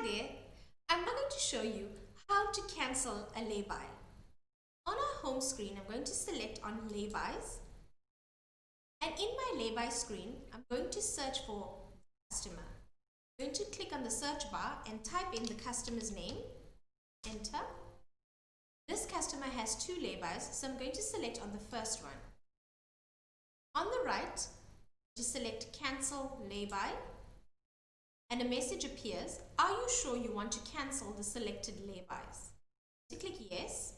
Hi there, I'm now going to show you how to cancel a lay-by. On our home screen, I'm going to select on lay-bys, and in my lay-by screen, I'm going to search for customer. I'm going to click on the search bar and type in the customer's name, enter. This customer has 2 lay-bys, so I'm going to select on the first one. On the right, just select cancel lay-by. And a message appears, are you sure you want to cancel the selected lay-bys? To click yes.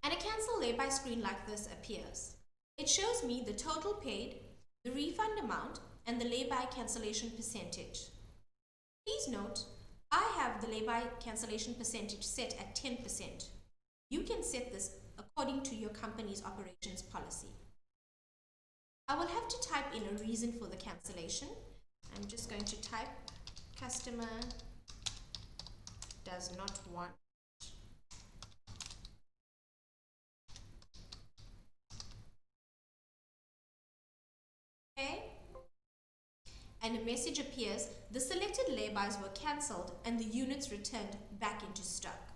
And a cancel lay-by screen like this appears. It shows me the total paid, the refund amount, and the lay-by cancellation percentage. Please note, I have the lay-by cancellation percentage set at 10%. You can set this according to your company's operations policy. I will have to type in a reason for the cancellation. I'm just going to type customer does not want okay, and a message appears, the selected lay-bys were cancelled and the units returned back into stock.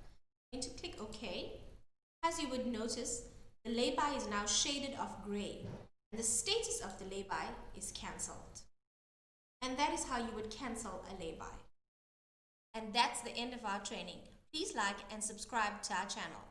I'm going to click OK. As you would notice, the lay-by is now shaded of grey and the status of the lay-by is cancelled. And that is how you would cancel a lay-by. And that's the end of our training. Please like and subscribe to our channel.